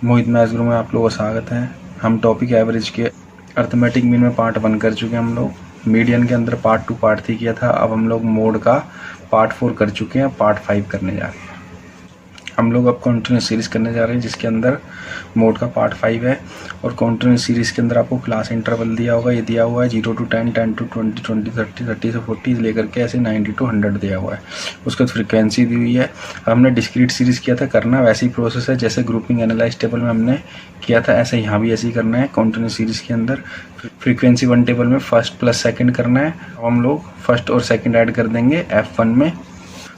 मोहित maths गुरु में आप लोगों का स्वागत है। हम टॉपिक एवरेज के अर्थमेटिक मीन में पार्ट 1 कर चुके हैं। हम लोग मीडियन के अंदर पार्ट 2 पार्ट 3 किया था। अब हम लोग मोड का पार्ट 4 कर चुके हैं, पार्ट 5 करने जा रहे हैं। हम लोग अब कंटिन्यूस सीरीज़ करने जा रहे हैं जिसके अंदर मोड का पार्ट 5 है। और कंटिन्यूस सीरीज़ के अंदर आपको क्लास इंटरवल दिया होगा, ये दिया हुआ है 0 to 10, 10 to 20, 20 to 30, 30 से 40 लेकर के ऐसे 90 to 100 दिया हुआ है। उसके बाद फ्रीक्वेंसी दी हुई है। हमने डिस्क्रीट सीरीज़ किया था, करना वैसे ही प्रोसेस है जैसे ग्रुपिंग एनालाइज टेबल में हमने किया था, ऐसे यहाँ भी ऐसे ही करना है। कंटिन्यूस सीरीज़ के अंदर फ्रीक्वेंसी 1 टेबल में फर्स्ट प्लस सेकंड करना है। अब हम लोग फर्स्ट और सेकंड ऐड कर देंगे F1 में।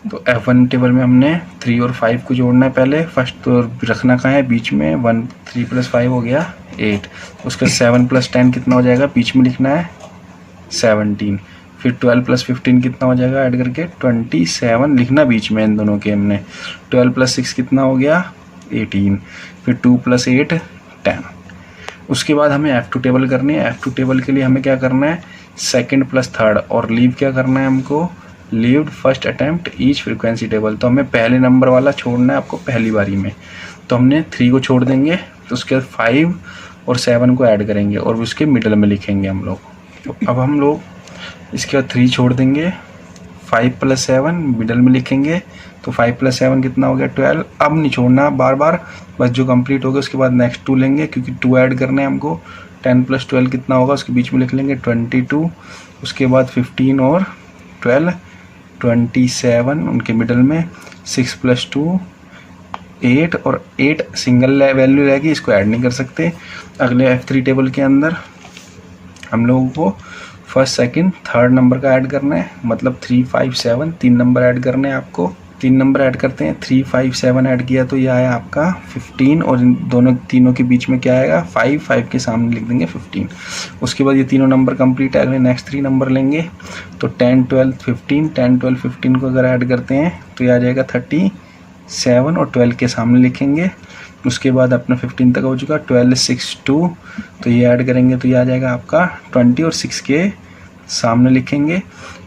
तो F1 टेबल में हमने 3 और 5 को जोड़ना है पहले। फर्स्ट तो रखना कहाँ है, बीच में 1, 3 + 5 हो गया 8। उसका 7 + 10 कितना हो जाएगा, बीच में लिखना है 17। फिर 12 + 15 कितना हो जाएगा, ऐड करके 27 लिखना बीच में इन दोनों के हमने। 12 + 6 कितना हो गया 18। फिर 2 + 8 10। उसके बाद हमें F2 टेबल करनी है। F2 टेबल के लिए हमें क्या करना है, सेकंड प्लस थर्ड, और लीव क्या करना है हमको, levied first attempt each frequency table. तो हमें पहले नंबर वाला छोड़ना है आपको पहली बारी में। तो हमने 3 को छोड़ देंगे, तो उसके बाद 5 और 7 को ऐड करेंगे और उसके मिडल में लिखेंगे हम लोग। तो अब हम लोग इसके बाद 3 छोड़ देंगे, 5 + 7 मिडल में लिखेंगे। तो 5 + 7 कितना हो गया 12। अब नहीं छोड़ना बार बार, बस जो कंप्लीट हो गया उसके बाद नेक्स्ट 2 लेंगे क्योंकि 2 ऐड करने हैं हमको। 10 + 12 कितना होगा, उसके बीच में लिख लेंगे 22। उसके बाद 15 और 12 27, उनके मिडल में 6 + 2 8, और 8 सिंगल वैल्यू रहेगी, इसको ऐड नहीं कर सकते। अगले F3 टेबल के अंदर हम लोगों को फर्स्ट सेकंड थर्ड नंबर का ऐड करना है, मतलब 3 5 7 3 नंबर ऐड करने हैं आपको। 3 नंबर ऐड करते हैं, 3 5 7 ऐड किया तो ये आया आपका 15, और इन दोनों तीनों के बीच में क्या आएगा 5, 5 के सामने लिख देंगे 15। उसके बाद ये तीनों नंबर कंप्लीट है। अगले नेक्स्ट 3 नंबर लेंगे, तो 10 12 15, 10 12 15 को अगर ऐड करते हैं तो ये आ जाएगा 37, और 12 के सामने लिखेंगे। उसके बाद अपना 15 तक हो चुका, 12 6 2, तो ये ऐड करेंगे तो ये आ जाएगा आपका 20, और 6 के सामने लिखेंगे।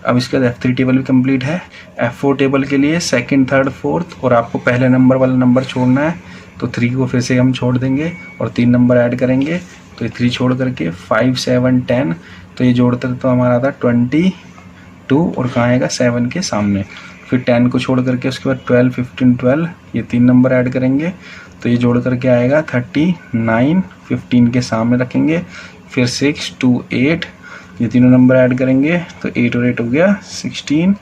अब इसके बाद F3 टेबल भी कंप्लीट है। F4 टेबल के लिए सेकंड थर्ड फोर्थ, और आपको पहले नंबर वाला नंबर छोड़ना है, तो 3 को फिर से हम छोड़ देंगे और 3 नंबर ऐड करेंगे। तो ये 3 छोड़ करके 5 7 10, तो ये जोड़ते तो हमारा था 22, और कहाँ आएगा 7 के सामने। फिर 10 को छोड़ करके उसके बाद 12 15 12, ये 3 नंबर ऐड करेंगे तो ये जोड़ करके आएगा 39, 15 के सामने रखेंगे। फिर 6 2 8, ये तीनों नंबर ऐड करेंगे तो 8 और 8 हो गया 16,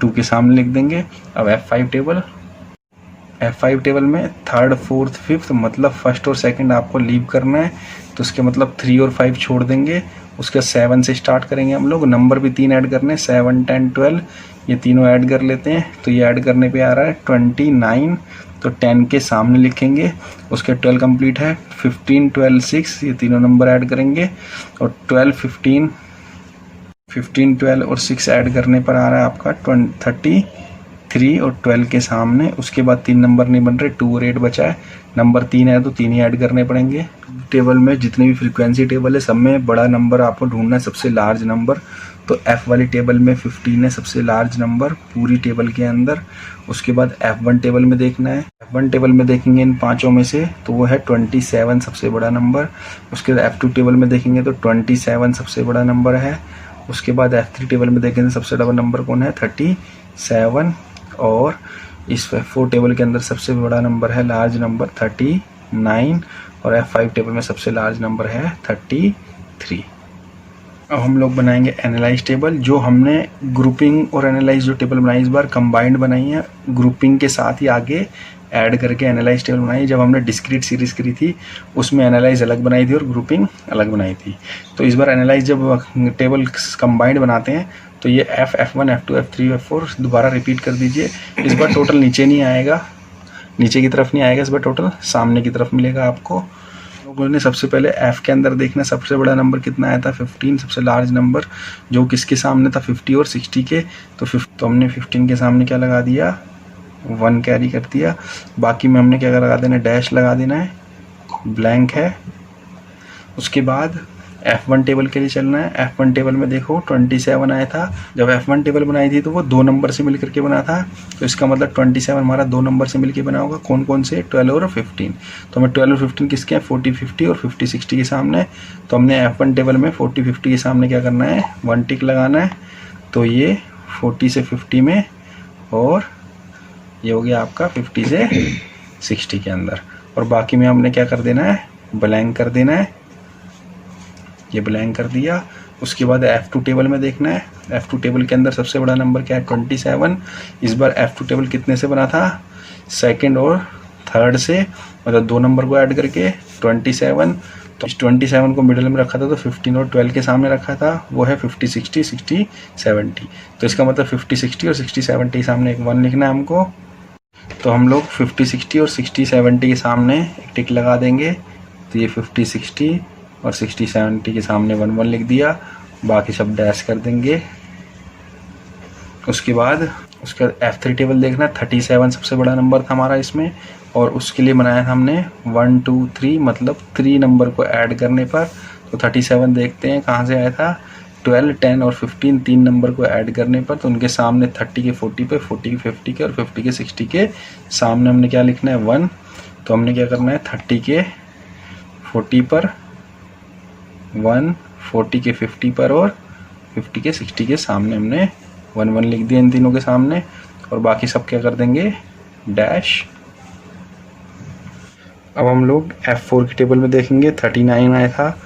2 के सामने लिख देंगे। अब F5 टेबल में थर्ड फोर्थ फिफ्थ, मतलब फर्स्ट और सेकंड आपको लीव करना है, तो उसके मतलब 3 और 5 छोड़ देंगे। उसके 7 से स्टार्ट करेंगे हम लोग। नंबर भी 3 ऐड करने, 7 10 12, ये तीनों ऐड कर लेते हैं। तो ये ऐड करने पे आ रहा है 29, तो 10 के सामने लिखेंगे। उसके 12 कंप्लीट है, 15 12 6, ये तीनों नंबर ऐड करेंगे, और 12 15 12 और 6 ऐड करने पर आ रहा है आपका 33, और 12 के सामने। उसके बाद 3 नंबर नहीं बन रहे, 2 और 8 बचा है। नंबर 3 है तो 3 ही ऐड करने पड़ेंगे। टेबल में जितने भी फ्रीक्वेंसी टेबल है सब में बड़ा नंबर आपको ढूंढना है, सबसे लार्ज नंबर। तो F वाली टेबल में 15 है सबसे लार्ज नंबर पूरी टेबल के अंदर। उसके बाद F1 टेबल में देखना है। F1 टेबल में देखेंगे इन पांचों में से तो वो है 27 सबसे बड़ा नंबर। उसके बाद F2 टेबल में देखेंगे तो 27 सबसे बड़ा नंबर है। उसके बाद F3 टेबल में देखेंगे सबसे बड़ा नंबर कौन है 37, और इस F4 टेबल के अंदर सबसे बड़ा नंबर है लार्ज नंबर 39, और F5 टेबल में सबसे लार्ज नंबर है 33। अब हम लोग बनाएंगे एनालाइज टेबल। जो हमने ग्रुपिंग और एनालाइज जो टेबल बनाई इस बार कंबाइंड बनाई है, ग्रुपिंग के साथ ही आगे ऐड करके एनालाइज टेबल बनाई। जब हमने डिस्क्रीट सीरीज करी थी उसमें एनालाइज अलग बनाई थी और ग्रुपिंग अलग बनाई थी। तो इस बार एनालाइज जब टेबल कंबाइंड बनाते हैं तो ये F1 F2 F3 F4 दोबारा रिपीट कर दीजिए। इस बार टोटल नीचे नहीं आएगा, नीचे की तरफ नहीं आएगा, इस बार टोटल सामने की तरफ मिलेगा आपको। लोगों ने सबसे पहले F के अंदर देखना सबसे बड़ा नंबर कितना आया था 15, सबसे लार्ज नंबर जो किसके सामने था 50 और 60 के। तो हमने 15 के सामने क्या लगा दिया 1 कैरी कर दिया। बाकी में हमने क्या लगा देना, डैश लगा देना है, ब्लैंक है। उसके बाद F1 टेबल के लिए चलना है। F1 टेबल में देखो 27 आया था। जब F1 टेबल बनाई थी तो वो 2 नंबर से मिल करके बना था, तो इसका मतलब 27 हमारा 2 नंबर से मिलकर बना होगा। कौन कौन से? 12 और 15। तो हमें 12 और 15 किसके हैं? 40 50 और 50 60 के सामने। तो हमने F1 टेबल में 40 50 के सामने क्या करना है? 1 टिक लगाना है। तो ये 40 से 50 में, और ये हो गया आपका 50 से 60 के अंदर। और बाकी में हमने क्या कर देना है? ब्लैंक कर देना है। ये ब्लैंक कर दिया। उसके बाद F2 टेबल में देखना है। F2 टेबल के अंदर सबसे बड़ा नंबर क्या है? 27। इस बार F2 टेबल कितने से बना था? सेकंड और थर्ड से, मतलब 2 नंबर को ऐड करके 27। तो इस 27 को मिडिल में रखा था, तो 15 और 12 के सामने रखा था, वो है 50 60 60 70। तो इसका मतलब 50 60 और 60 70 के सामने एक 1 लिखना है हमको। तो हम लोग 50 60 और 60 70 के सामने एक टिक लगा देंगे। तो ये 50 60 और 60 70 के सामने 1 1 लिख दिया, बाकी सब डैश कर देंगे। उसके बाद उसका F3 टेबल देखना। 37 सबसे बड़ा नंबर था हमारा इसमें, और उसके लिए बनाया था हमने 1 2 3, मतलब 3 नंबर को ऐड करने पर। तो 37 देखते हैं कहाँ से आया था? 12 10 और 15, 3 नंबर को ऐड करने पर। तो उनके सामने 30 के 40 पे, 40 के 50 के और 50 के 60 के सामने हमने क्या लिखना है? 1। तो हमने क्या करना है? 30 के 40 पर 1, 40 के 50 पर और 50 के 60 के सामने हमने 1 1 लिख दिया इन तीनों के सामने। और बाकी सब क्या कर देंगे? डैश। अब हम लोग F4 की टेबल में देखेंगे। 39 आया था।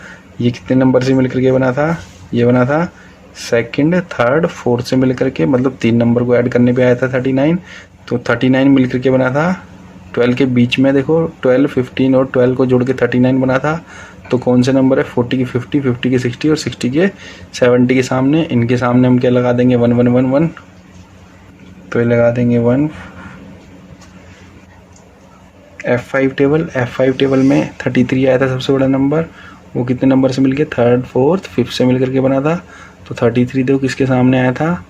ये कितने नंबर से मिलकर के बना था? ये बना था सेकंड थर्ड फोर्थ से मिलकर के, मतलब 3 नंबर को ऐड करने पे आया था 39। तो 39 मिलकर के बना था 12 के बीच में। देखो 12 15 और 12 को जोड़ के 39 बना था। तो कौन से नंबर है? 40 के 50, 50 के 60 और 60 के 70 के सामने। इनके सामने हम क्या लगा देंगे? 1 1 1 1। तो ये लगा देंगे 1। F5 table. F5 टेबल में 33 आया था सबसे बड़ा नंबर। वो कितने नंबर से मिलके? थर्ड फोर्थ फिफ्थ से मिलकर के बना था। तो 33 देखो किसके सामने आया था?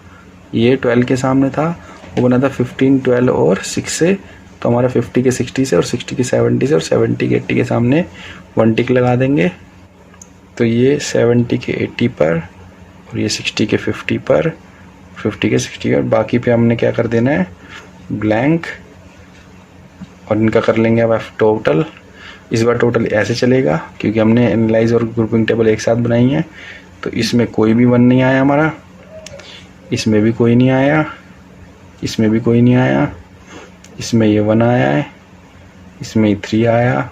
ये 12 के सामने था। वो बना था 15 12 और 6 से। तो हमारा 50 के 60 से और 60 के 70 से और 70 के 80 के सामने 1 टिक लगा देंगे। तो ये 70 के 80 पर और ये 60 के 50 पर, 50 के 60 और बाकी पे हमने क्या कर देना है? ब्लैंक। और इनका कर लेंगे अब टोटल। इस बार टोटल ऐसे चलेगा क्योंकि हमने एनालाइज और ग्रुपिंग टेबल एक साथ बनाई है। तो इसमें कोई भी 1 नहीं आया हमारा, इसमें भी कोई नहीं आया, इसमें भी कोई नहीं आया, इसमें ये 1 आया है, इसमें 3 आया,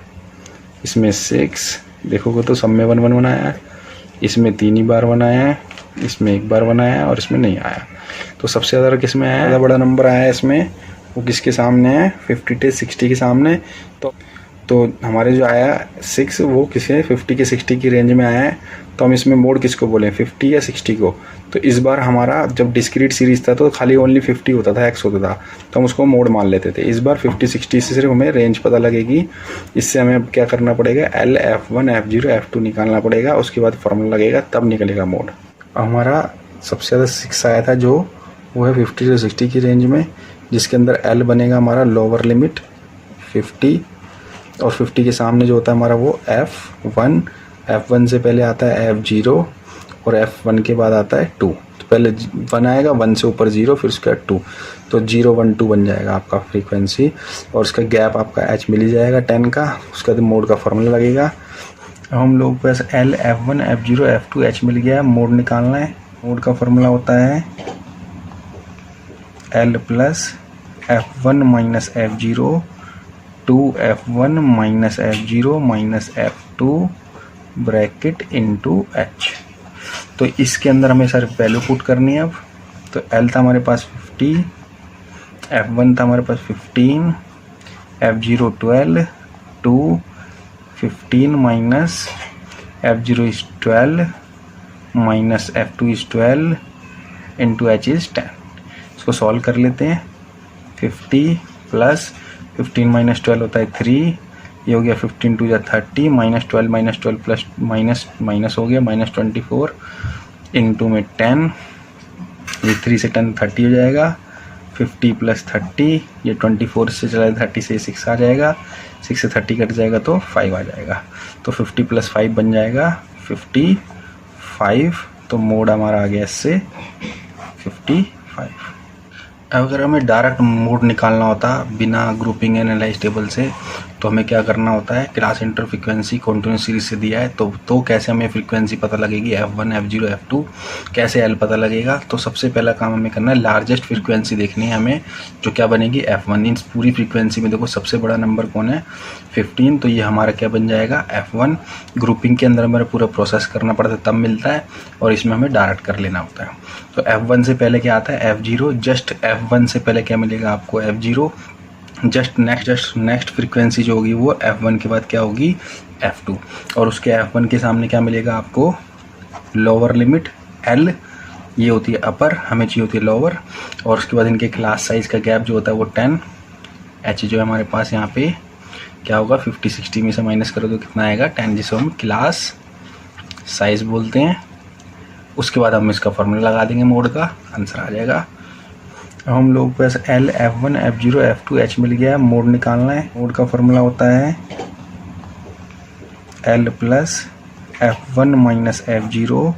इसमें 6 देखोगे तो सब में 1 1 1 आया है, इसमें 3 ही बार 1 आया है, इसमें 1 बार 1 आया है और इसमें नहीं आया। तो सबसे ज़्यादा किस में आया? ज़्यादा बड़ा नंबर आया है इसमें, वो किसके सामने है? 50 से 60 के सामने। तो हमारे जो आया 6 वो किसे 50 के 60 की रेंज में आया है। तो हम इसमें मोड किसको बोलें? 50 या 60 को। तो इस बार हमारा जब डिस्क्रीट सीरीज था तो खाली ओनली 50 होता था, x होता था, तो हम उसको मोड मान लेते थे। इस बार 50 60 से सिर्फ हमें रेंज पता लगेगी। इससे हमें अब क्या करना पड़ेगा? L F1 F0 F2 निकालना पड़ेगा। उसके बाद फॉर्मूला लगेगा, तब निकलेगा मोड। हमारा सबसे ज़्यादा 6 आया था जो, वो है 50 से 60 की रेंज में, जिसके अंदर L बनेगा हमारा लोअर लिमिट 50 और 50 के सामने जो होता है हमारा वो F1। F1 से पहले आता है F0 और F1 के बाद आता है 2। तो पहले 1 आएगा, 1 से ऊपर 0, फिर उसके बाद 2। तो 0 1 2 बन जाएगा आपका फ्रीक्वेंसी, और उसका गैप आपका h मिल ही जाएगा 10 का। उसका तो मोड का फॉर्मूला लगेगा। अब हम लोग पास L F1 F0 F2 h मिल गया, मोड निकालना है। मोड का फॉर्मूला होता है L plus F1 minus F0 2F1 minus F0 minus F2 bracket into h। तो इसके अंदर हमें सर वैल्यू पुट करनी है अब। तो L था हमारे पास 50, F1 था हमारे पास 15, F0 12, 2 15 minus F0 is 12 minus F2 is 12 into h is 10। इसको सॉल्व कर लेते हैं। 50 प्लस 15 माइनस 12 होता है 3, ये हो गया 15 2 या 30 माइनस 12 प्लस माइनस हो गया माइनस 24 इंटू में 10, ये 3 से 10 30 हो जाएगा। 50 प्लस 30, ये 24 से चला 30 से 6 आ जाएगा, 6 से 30 कट जाएगा तो 5 आ जाएगा। तो 50 प्लस 5 बन जाएगा 55, तो मोड हमारा आ गया इससे 55। अगर हमें डायरेक्ट मोड निकालना होता बिना ग्रुपिंग एनालाइज टेबल से, तो हमें क्या करना होता है, class inter frequency continuous series से दिया है, तो कैसे हमें फ्रीक्वेंसी पता लगेगी, F1 F0 F2 कैसे L पता लगेगा। तो सबसे पहला काम हमें करना है, लार्जेस्ट फ्रीक्वेंसी देखनी है हमें, जो क्या बनेगी F1। इन पूरी फ्रीक्वेंसी में देखो सबसे बड़ा नंबर कौन है, 15, तो ये हमारा क्या बन जाएगा F1। ग्रुपिंग के अंदर हमें पूरा प्रोसेस करना पड़ता है तब मिलता है, और इसमें हमें डायरेक्ट कर लेना होता है। तो F1 से पहले क्या आता है F0, जस्ट F1 से पहले क्या मिलेगा आपको F0, जस्ट नेक्स्ट फ्रीक्वेंसी जो होगी वो F1 के बाद क्या होगी F2, और उसके F1 के सामने क्या मिलेगा आपको, लोअर लिमिट L, ये होती है अपर, हमें चाहिए होती है लोअर, और उसके बाद इनके क्लास साइज का गैप जो होता है वो 10, H जो है हमारे पास यहाँ पे क्या होगा, 50-60 में से माइनस करो तो कितना आएगा 10, जिसको हम क्लास साइज बोलते हैं। उसके बाद हम इसका फॉर्मूला लगा देंगे, मोड का आंसर आ जाएगा। अब हम लोग के पास L, F1 F0 F2 H मिल गया है, मोड निकालना है। मोड का फॉर्मूला होता है L plus F1 minus F0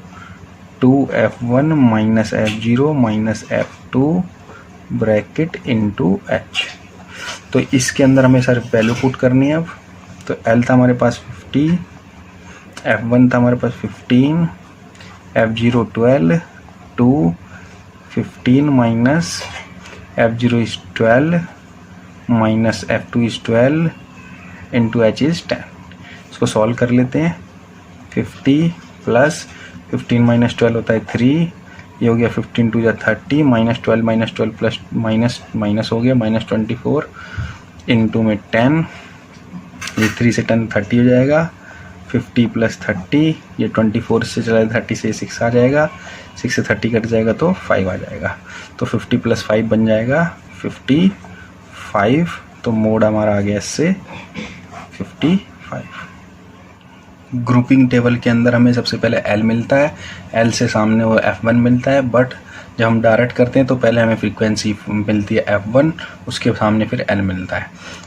2F1 minus F0 minus F2 bracket into H। तो इसके अंदर हमें सर वैल्यू पुट करनी है। अब तो L था हमारे पास 50, F1 था हमारे पास 15, F0 12, 2 15 minus F0 is 12 minus F2 is 12 into H is 10। इसको सॉल्व कर लेते हैं। 50 प्लस 15 माइनस 12 होता है 3, ये हो गया 15 टू या 30, माइनस 12 प्लस माइनस हो गया -24 इंटू में 10, ये 3 से 10 30 हो जाएगा। 50 प्लस 30, ये 24 से चला 30 से 6 आ जाएगा, 6 से 30 कट जाएगा तो 5 आ जाएगा। तो 50 प्लस 5 बन जाएगा 55। तो मोड हमारा आ गया इससे 55। ग्रुपिंग टेबल के अंदर हमें सबसे पहले L मिलता है, L से सामने वो F1 मिलता है, बट जब हम डायरेक्ट करते हैं तो पहले हमें फ्रीक्वेंसी मिलती है F1, उसके सामने फिर L मिलता है।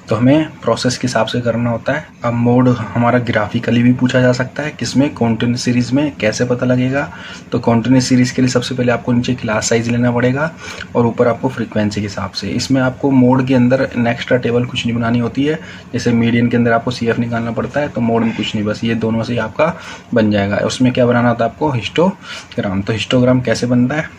तो हमें प्रोसेस के हिसाब से करना होता है। अब मोड हमारा ग्राफिकली भी पूछा जा सकता है, किसमें, कॉन्टिन्यूस सीरीज में। कैसे पता लगेगा, तो कॉन्टिन्यूस सीरीज के लिए सबसे पहले आपको नीचे क्लास साइज लेना पड़ेगा और ऊपर आपको फ्रीक्वेंसी के हिसाब से। इसमें आपको मोड के अंदर एक्स्ट्रा टेबल कुछ नहीं बनानी होती है, जैसे मीडियन के अंदर आपको CF निकालना पड़ता है, तो मोड में कुछ नहीं, बस ये दोनों से आपका बन जाएगा। उसमें क्या बनाना होता है आपको, हिस्टोग्राम। तो हिस्टोग्राम कैसे बनता है,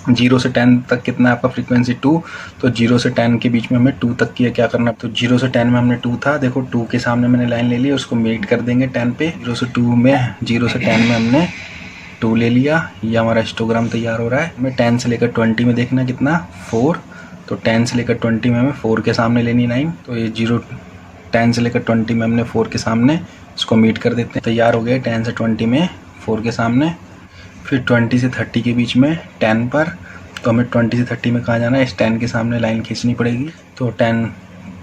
0 से 10 तक कितना है आपका फ्रीक्वेंसी 2, तो 0 से 10 के बीच में हमें 2 तक की क्या करना है। तो 0 से 10 में हमने 2 था, देखो 2 के सामने मैंने लाइन ले ली, उसको मीट कर देंगे 10 पे। 0 से 10 में हमने 2 ले लिया, ये हमारा हिस्टोग्राम तैयार हो रहा है। हमें 10 से लेकर 20 में देखना कितना 4, तो 10 से लेकर 20 में हमें 4 के सामने लेनी लाइन। तो ये 10 से लेकर 20 में हमने 4 के सामने इसको मीट कर देते हैं। तैयार हो गए 10 से 20 में 4 के सामने। फिर 20 से 30 के बीच में 10 पर, तो हमें 20 से 30 में कहाँ जाना है, इस 10 के सामने लाइन खींचनी पड़ेगी। तो 10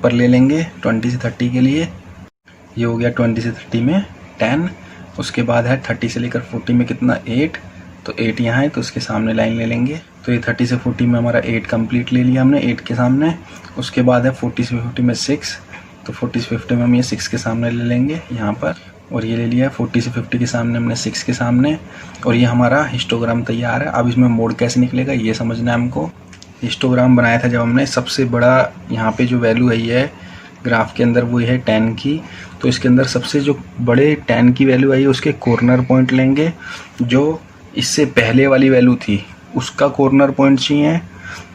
पर ले लेंगे 20 से 30 के लिए, ये हो गया 20 से 30 में 10। उसके बाद है 30 से लेकर 40 में कितना 8, तो 8 यहाँ है, तो उसके सामने लाइन ले लेंगे। तो ये 30 से 40 में हमारा 8 कंप्लीट ले लिया हमने 8 के सामने। उसके बाद है 40 से 50 में 6, तो 40 से 50 में हम ये 6 के सामने ले लेंगे यहाँ पर, और ये ले लिया 40 से 50 के सामने हमने 6 के सामने, और ये हमारा हिस्टोग्राम तैयार है। अब इसमें मोड कैसे निकलेगा ये समझना है हमको। हिस्टोग्राम बनाया था जब हमने, सबसे बड़ा यहाँ पे जो वैल्यू है ये ग्राफ के अंदर वो है 10 की, तो इसके अंदर सबसे जो बड़े 10 की वैल्यू आई है उसके कॉर्नर पॉइंट लेंगे, जो इससे पहले वाली वैल्यू थी उसका कॉर्नर पॉइंट चाहिए,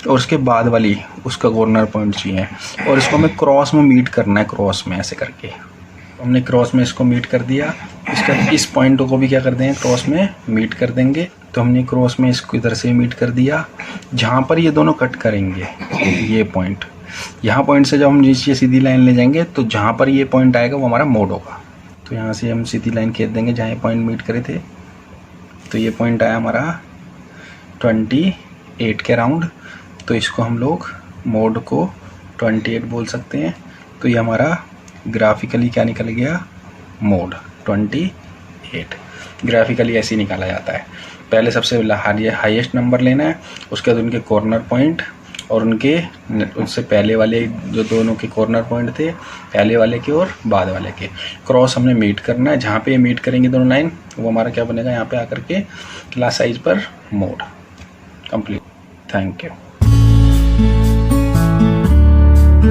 और उसके बाद वाली उसका कॉर्नर पॉइंट चाहिए, और इसको हमें क्रॉस में मीट करना है, क्रॉस में ऐसे करके हमने क्रॉस में इसको मीट कर दिया। इसका इस पॉइंटों को भी क्या कर देंगे, क्रॉस में मीट कर देंगे। तो हमने क्रॉस में इसको इधर से मीट कर दिया, जहाँ पर ये दोनों कट करेंगे ये पॉइंट, यहाँ पॉइंट से जब हम नीचे सीधी लाइन ले जाएंगे तो जहाँ पर ये पॉइंट आएगा वो हमारा मोड होगा। तो यहाँ से हम सीधी लाइन खींच देंगे जहाँ ये पॉइंट मीट करे थे, तो ये पॉइंट आया हमारा 28 के राउंड, तो इसको हम लोग मोड को 28 बोल सकते हैं। तो ये हमारा ग्राफिकली क्या निकल गया, मोड 28। ग्राफिकली ऐसे ही निकाला जाता है। पहले सबसे हाईएस्ट नंबर लेना है, उसके बाद उनके कॉर्नर पॉइंट, और उससे पहले वाले जो दोनों के कॉर्नर पॉइंट थे, पहले वाले के और बाद वाले के क्रॉस हमने मीट करना है। जहाँ पे ये मीट करेंगे दोनों लाइन, वो हमारा क्या बनेगा, यहाँ पे आकर के क्लास साइज पर मोड कंप्लीट। Thank you.